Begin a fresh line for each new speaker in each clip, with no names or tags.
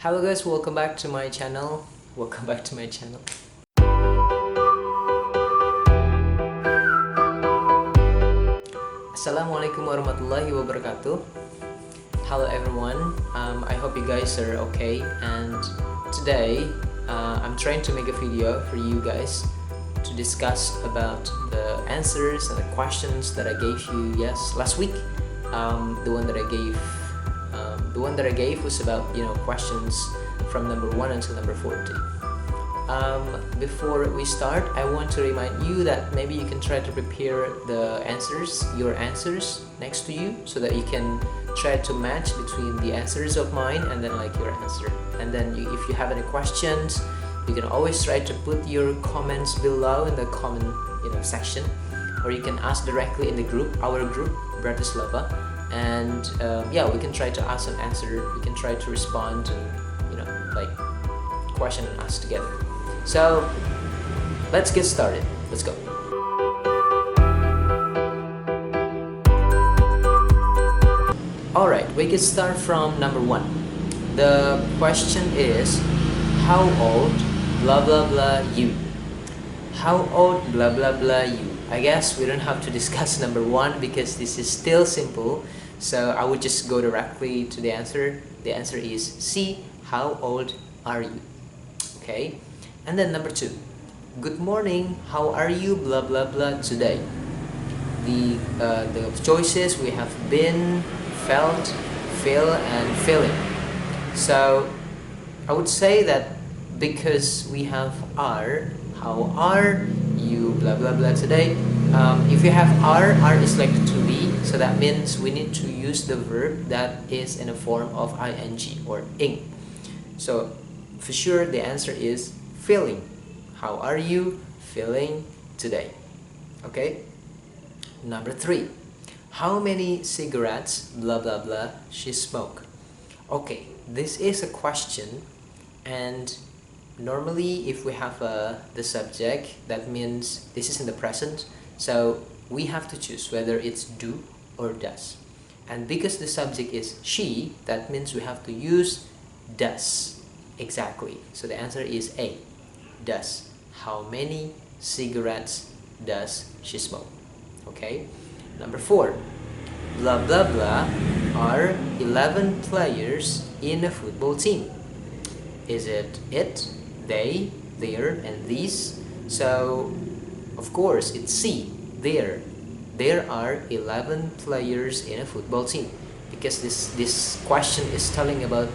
Hello guys, welcome back to my channel. Welcome back to my channel. Assalamualaikum warahmatullahi wabarakatuh. Hello everyone. I hope you guys are okay. And today I'm trying to make a video for you guys to discuss about the answers and the questions that I gave you last week. The one that I gave was about questions from number 1 until number 40. Before we start, I want to remind you that maybe you can try to prepare your answers next to you, so that you can try to match between the answers of mine and then your answer. And then if you have any questions, you can always try to put your comments below in the comment section, or you can ask directly in the our group Bratislava, and we can try to ask and answer. We can try to respond and question and ask together. So let's get started. Let's go. Alright, we can start from number 1. The question is, how old blah blah blah you? How old blah blah blah you? I guess we don't have to discuss number 1 because this is still simple. So I would just go directly to the answer. The answer is C. How old are you? Okay. And then number 2. Good morning. How are you blah blah blah today? The choices we have been, felt, feel, and feeling. So I would say that because we have are, how are you blah blah blah today? If you have are is like to be, so that means we need to use the verb that is in a form of ing or ing. So for sure the answer is feeling. How are you feeling today? Okay. Number 3. How many cigarettes blah blah blah she smoke? Okay, this is a question, and normally if we have the subject, that means this is in the present, so we have to choose whether it's do or does. And because the subject is she, that means we have to use does. Exactly. So the answer is A. Does. How many cigarettes does she smoke? Okay. Number 4. Blah blah blah are 11 players in a football team. Is it, they, their, and these? So of course it's C. There. There are 11 players in a football team, because this question is telling about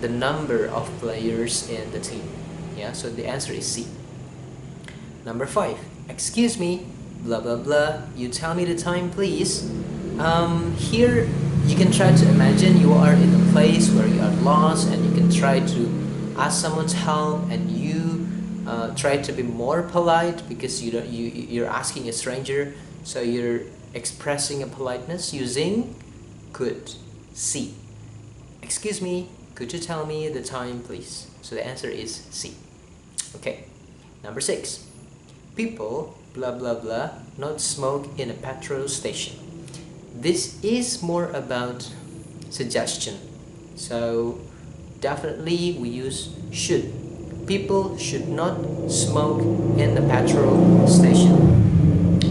the number of players in the team. Yeah, so the answer is C. Number 5. Excuse me, blah blah blah, you tell me the time please. Here you can try to imagine you are in a place where you are lost, and you can try to ask someone's help, and you try to be more polite because you're asking a stranger, so you're expressing a politeness using could. C. Excuse me, could you tell me the time please? So the answer is C. Okay. Number 6. People blah blah blah not smoke in a petrol station. This is more about suggestion, so definitely we use should. People should not smoke in the petrol station.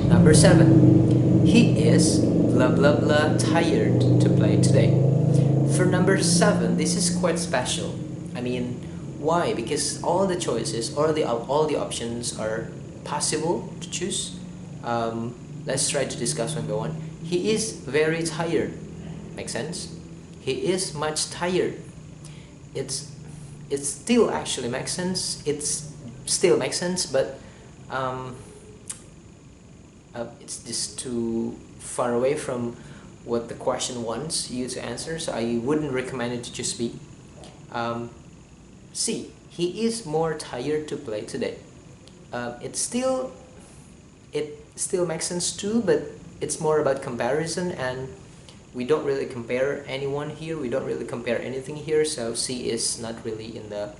Number 7. He is blah blah blah tired to play today. For number 7, this is quite special. I mean, why? Because all the choices or all the options are possible to choose. Let's try to discuss one by one. He is very tired. Makes sense? He is much tired. It still actually makes sense. It's still makes sense, but it's just too far away from what the question wants you to answer, so I wouldn't recommend it to just be. C. He is more tired to play today. It still makes sense too, but it's more about comparison, and we don't really compare anyone here. We don't really compare anything here, so C is not really in the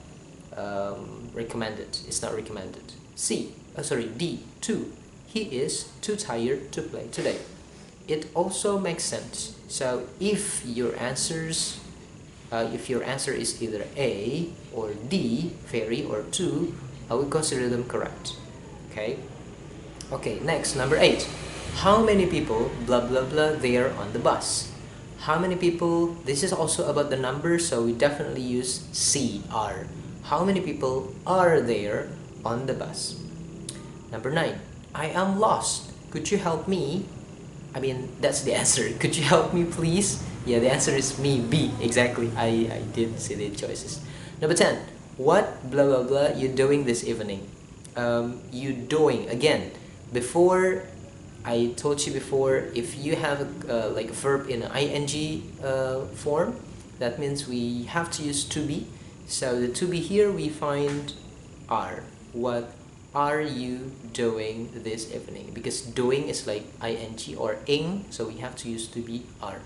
recommended. It's not recommended. D. 2. He is too tired to play today. It also makes sense. So if your answers If your answer is either A or D, very, or 2, I will consider them correct. Okay, next, number 8. How many people, blah blah blah, there on the bus? How many people? This is also about the number, so we definitely use C, R. How many people are there on the bus? Number 9. I am lost. Could you help me? I mean, that's the answer. Could you help me, please? Yeah, the answer is me, B. Exactly. I did see the choices. Number 10. What, blah blah blah, you doing this evening? You doing, again, before, I told you before, if you have like a verb in an ing form, that means we have to use to be. So the to be here we find are. What are you doing this evening? Because doing is like ing or ing, so we have to use to be, are.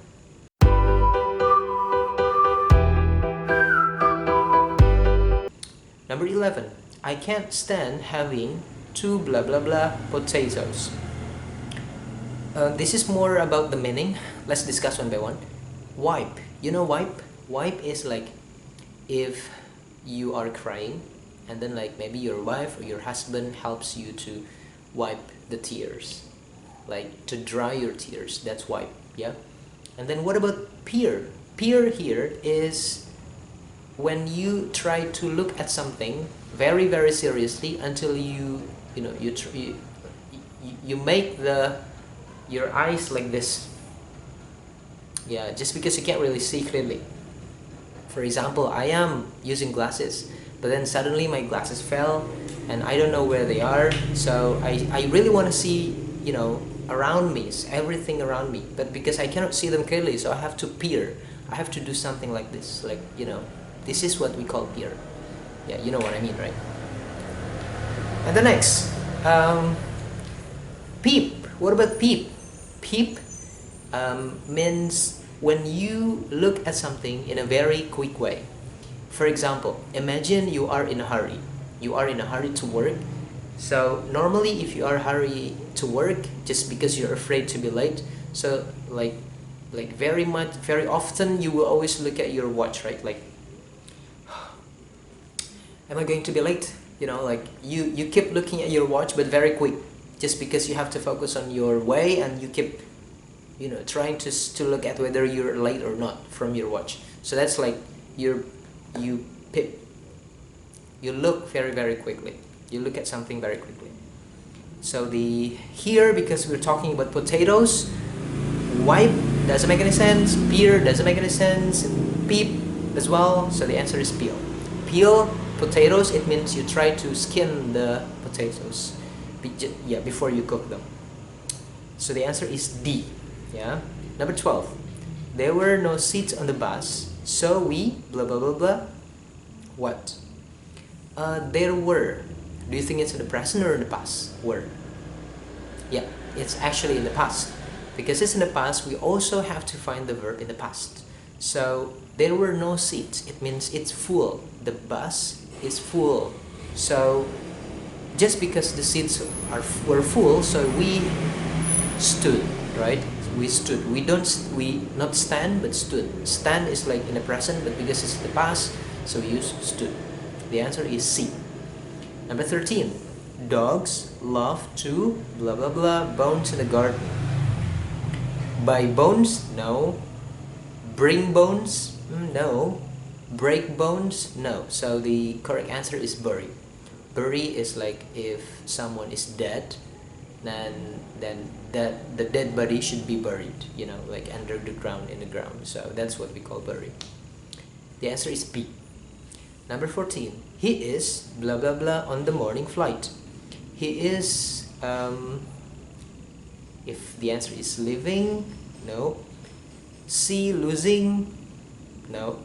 Number 11. I can't stand having 2 blah blah blah potatoes. This is more about the meaning. Let's discuss one by one. Wipe. You know wipe? Wipe is like if you are crying and then like maybe your wife or your husband helps you to wipe the tears. Like to dry your tears. That's wipe. Yeah? And then what about peer? Peer here is when you try to look at something very very seriously until you make your eyes like this. Yeah, just because you can't really see clearly. For example, I am using glasses, but then suddenly my glasses fell and I don't know where they are, so I really want to see around me, everything around me, but because I cannot see them clearly, so I have to peer. I have to do something like this, like this is what we call peer. Yeah, you know what I mean, right? And the next, peep. What about peep? Peep means when you look at something in a very quick way. For example, imagine you are in a hurry. You are in a hurry to work. So normally if you are in a hurry to work just because you're afraid to be late, so like very often you will always look at your watch, right? Like, am I going to be late? Like you keep looking at your watch but very quick, just because you have to focus on your way and you keep trying to look at whether you're late or not from your watch. So that's like you look very quickly. You look at something very quickly. So here, because we're talking about potatoes, wipe doesn't make any sense, peer doesn't make any sense, and peep as well, so the answer is peel. Peel potatoes, it means you try to skin the potatoes before you cook them. So the answer is D. Yeah. Number 12. There were no seats on the bus, so we blah blah blah blah. What? There were. Do you think it's in the present or in the past? Were. Yeah, it's actually in the past. Because it's in the past, we also have to find the verb in the past. So there were no seats. It means it's full. The bus is full. So just because the seats were full, so we stood, right? We stood. We not stand, but stood. Stand is like in the present, but because it's the past, so we use stood. The answer is C. Number 13. Dogs love to blah blah blah bones in the garden. Buy bones? No. Bring bones? No. Break bones? No. So the correct answer is bury. Bury is like if someone is dead, then the dead body should be buried, like under the ground, in the ground. So that's what we call bury. The answer is B. Number 14. He is blah blah blah on the morning flight. He is, if the answer is living, no. C, losing, no.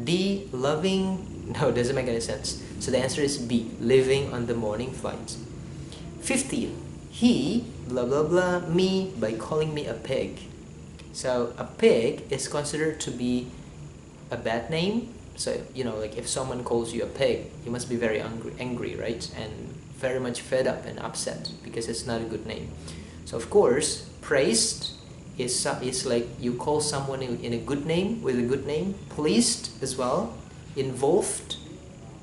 D, loving, no, doesn't make any sense. So the answer is B, living on the morning flight. 15. He blah blah blah me by calling me a pig. So a pig is considered to be a bad name. So like if someone calls you a pig, you must be very angry, right? And very much fed up and upset because it's not a good name. So of course, praised is like you call someone in a good name, with a good name. Pleased as well. Involved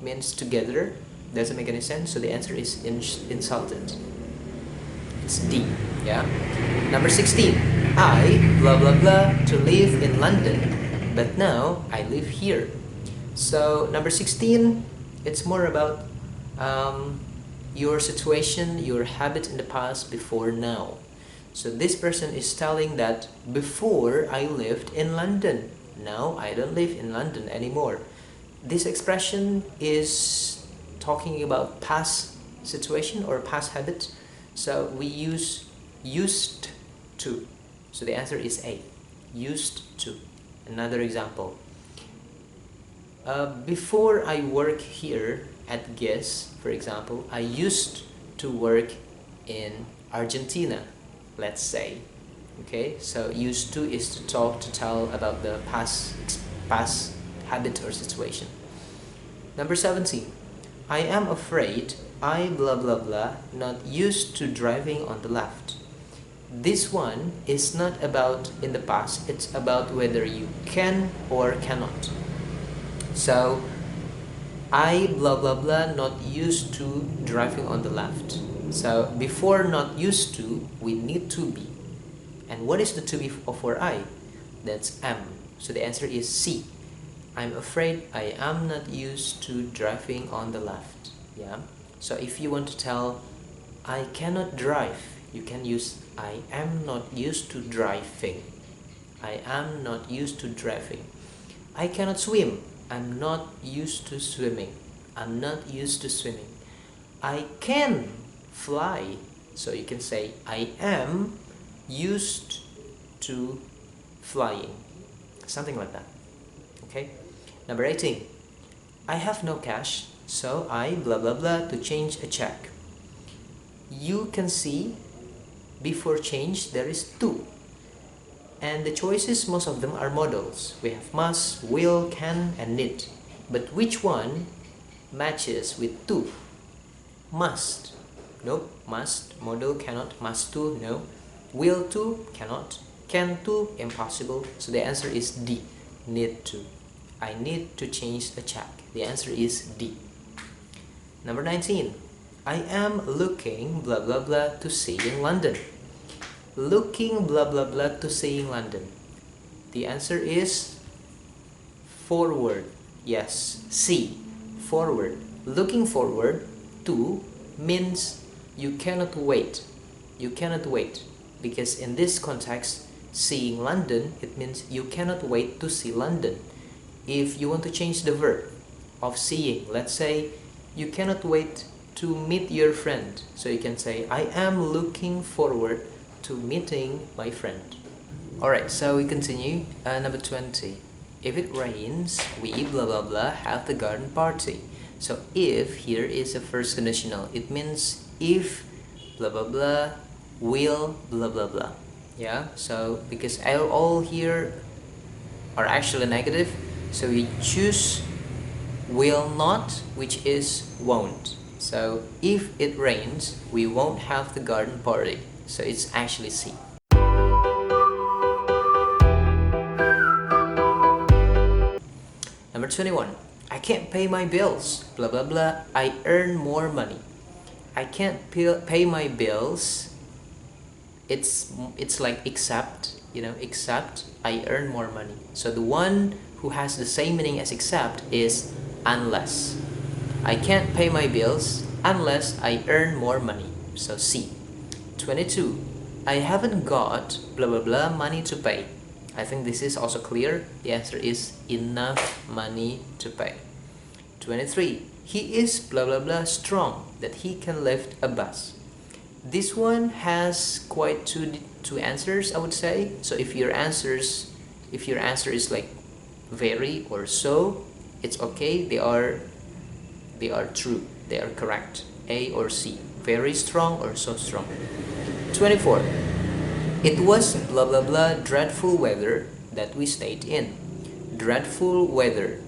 means together. Doesn't make any sense, so the answer is insulted. It's D. Yeah. Number 16. I blah blah blah to live in London, but now I live here. So number 16, it's more about your situation, your habit in the past before now. So this person is telling that before I lived in London, now I don't live in London anymore. This expression is talking about past situation or past habit. So we use used to. So the answer is A, used to. Another example. Before I work here at b.is, for example, I used to work in Argentina, let's say. Okay, so used to is to tell about the past habit or situation. Number 17. I am afraid I blah blah blah not used to driving on the left. This one is not about in the past, it's about whether you can or cannot. So I blah blah blah not used to driving on the left. So before not used to, we need to be. And what is the to be for I? That's am. So the answer is C. I'm afraid I am not used to driving on the left. Yeah. So if you want to tell I cannot drive, you can use I am not used to driving. I am not used to driving. I cannot swim. I'm not used to swimming. I'm not used to swimming. I can fly. So you can say I am used to flying. Something like that. Okay. Number 18. I have no cash, so I blah blah blah to change a check. You can see before change there is to. And the choices, most of them are modals. We have must, will, can, and need. But which one matches with to? Must. Nope. Must. Modal cannot. Must to. No. Will to. Cannot. Can to. Impossible. So the answer is D. Need to. I need to change a check. The answer is D. Number 19. I am looking blah blah blah to seeing London. Looking blah blah blah to seeing London. The answer is forward. Yes, C. Forward. Looking forward to means you cannot wait. You cannot wait. Because in this context, seeing London, it means you cannot wait to see London. If you want to change the verb of seeing, let's say you cannot wait to meet your friend. So you can say I am looking forward to meeting my friend. Alright, so we continue. Number 20. If it rains, we blah blah blah have the garden party. So if here is a first conditional. It means if blah blah blah will blah blah blah. Yeah, so because all here are actually negative, so we choose will not, which is won't. So if it rains, we won't have the garden party. So it's actually C. Number 21. I can't pay my bills. Blah blah blah. I earn more money. I can't pay my bills. It's like except, except I earn more money. So the one who has the same meaning as except is unless. I can't pay my bills unless I earn more money. So C. 22. I haven't got blah blah blah money to pay. I think this is also clear. The answer is enough money to pay. 23. He is blah blah blah strong that he can lift a bus. This one has quite two answers, I would say. So if your answer is like very or so, it's okay. They are true. They are correct. A or C. Very strong or so strong. 24. It was blah blah blah dreadful weather that we stayed in. Dreadful weather.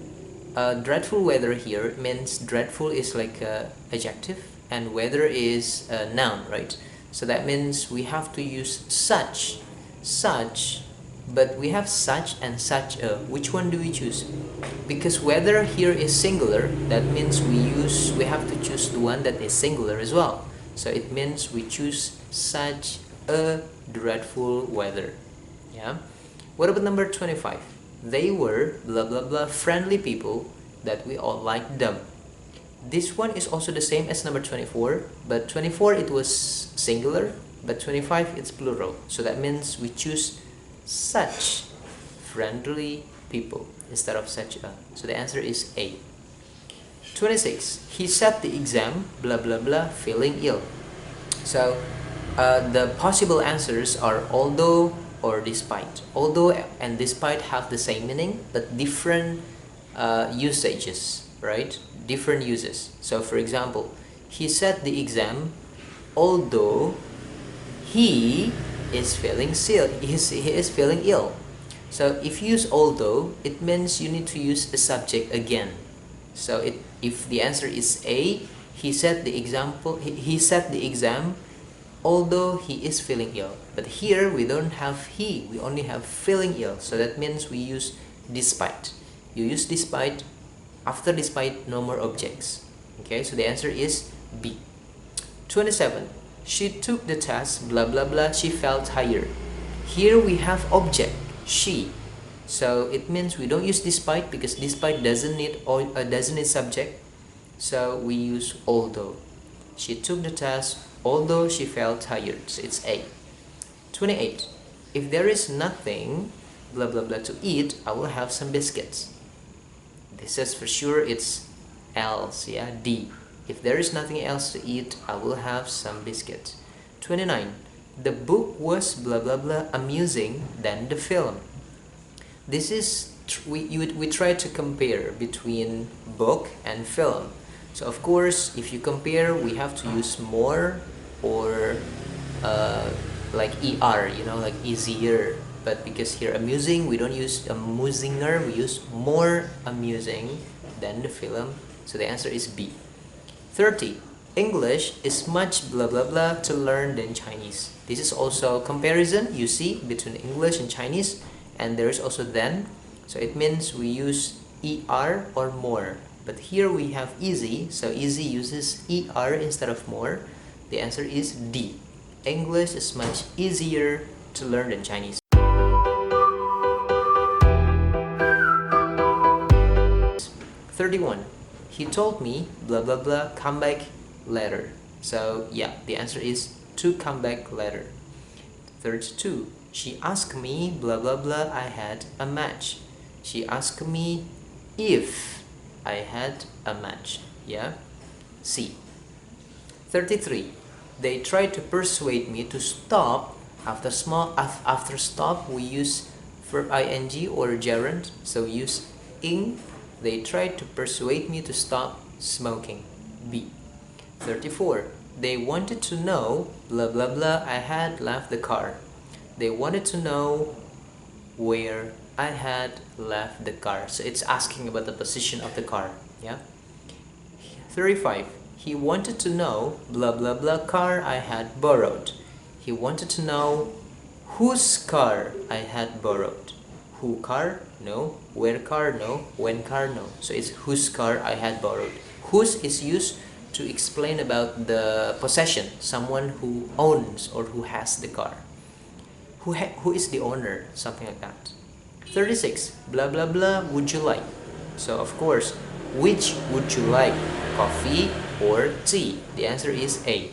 Dreadful weather here means dreadful is like a adjective and weather is a noun, right? So that means we have to use such. such, but we have such and such a. Which one do we choose? Because whether here is singular, that means we have to choose the one that is singular as well. So it means we choose such a dreadful weather. Yeah. What about number 25? They were blah blah blah friendly people that we all liked them. This one is also the same as number 24, but 24 it was singular, but 25 it's plural. So that means we choose such friendly people instead of such a. So the answer is A. 26. He sat the exam blah blah blah feeling ill. So the possible answers are although or despite. Although and despite have the same meaning but different usages, right? Different uses. So for example, he sat the exam although he is feeling ill. He is feeling ill. So if you use although, it means you need to use the subject again. So if the answer is A, he sat the exam although he is feeling ill. But here we don't have he, we only have feeling ill. So that means we use despite. You use despite. After despite, no more objects. Okay, so the answer is B. 27. She took the test blah blah blah she felt tired. Here we have object she. So it means we don't use despite because despite doesn't need subject. So we use although. She took the test although she felt tired. So it's A. 28. If there is nothing blah blah blah to eat, I will have some biscuits. This is for sure it's else, yeah, D. If there is nothing else to eat, I will have some biscuits. 29. The book was blah blah blah amusing than the film. This is we try to compare between book and film. So of course, if you compare, we have to use more or like er, like easier. But because here amusing, we don't use amusinger, we use more amusing than the film. So the answer is B. 30. English is much blah blah blah to learn than Chinese. This is also comparison, you see, between English and Chinese, and there is also than. So it means we use er or more. But here we have easy, so easy uses er instead of more. The answer is D. English is much easier to learn than Chinese. 31. He told me blah blah blah come back later. So yeah, the answer is to come back later. 32. She asked me blah blah blah I had a match. She asked me if I had a match. Yeah. C. 33. They tried to persuade me to stop. After stop we use verb ing or gerund, so we use ing. They tried to persuade me to stop smoking. B. 34. They wanted to know blah blah blah I had left the car. They wanted to know where I had left the car. So it's asking about the position of the car. Yeah. 35. He wanted to know blah blah blah car I had borrowed. He wanted to know whose car I had borrowed. Who car? No. Where car? No. When car? No. So it's whose car I had borrowed. Whose is used to explain about the possession, someone who owns or who has the car. Who is the owner? Something like that. 36. Blah blah blah would you like? So of course, which would you like? Coffee or tea? The answer is A.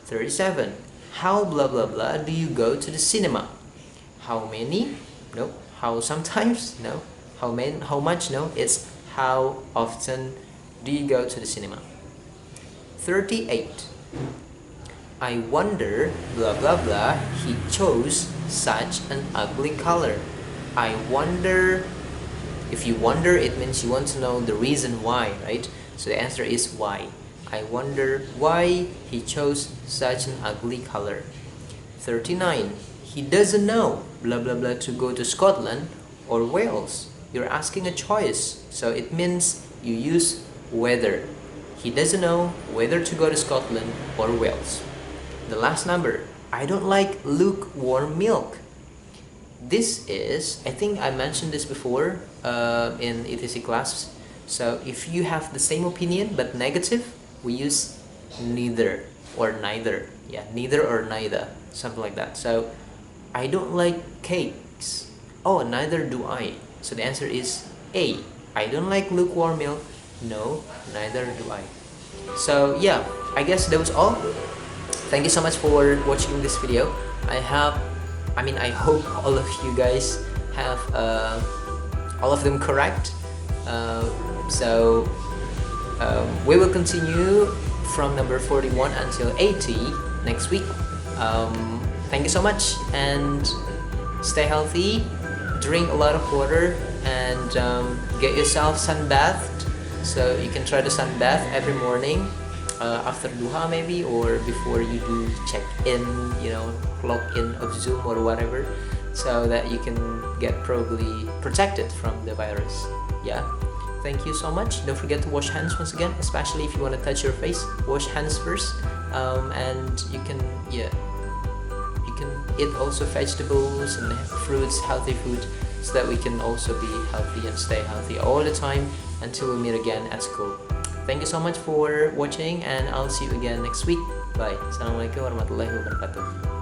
37. How blah blah blah do you go to the cinema? How many? No. How sometimes? No. How much? No. It's how often do you go to the cinema? 38. I wonder blah blah blah he chose such an ugly color. I wonder. If you wonder, it means you want to know the reason why, right? So the answer is why. I wonder why he chose such an ugly color. 39. He doesn't know blah blah blah to go to Scotland or Wales. You're asking a choice, so it means you use whether. He doesn't know whether to go to Scotland or Wales. The last number. I don't like lukewarm milk. this is, I think I mentioned this before in ETC class. So if you have the same opinion but negative, we use neither or neither. Yeah, neither or neither, something like that. So I don't like cakes. Oh, neither do I. So the answer is A. I don't like lukewarm milk. No, neither do I. So yeah, I guess that was all. Thank you so much for watching this video. I hope all of you guys have all of them correct. We will continue from number 41 until 80 next week. Thank you so much, and stay healthy, drink a lot of water, and get yourself sunbathed. So you can try to sunbath every morning after duha maybe, or before you do check in, log in of Zoom or whatever, so that you can get probably protected from the virus. Yeah, thank you so much. Don't forget to wash hands once again, especially if you want to touch your face. Wash hands first, and you can eat also vegetables and fruits, healthy food, so that we can also be healthy and stay healthy all the time until we meet again at school. Thank you so much for watching, and I'll see you again next week. Bye. Assalamualaikum warahmatullahi wabarakatuh.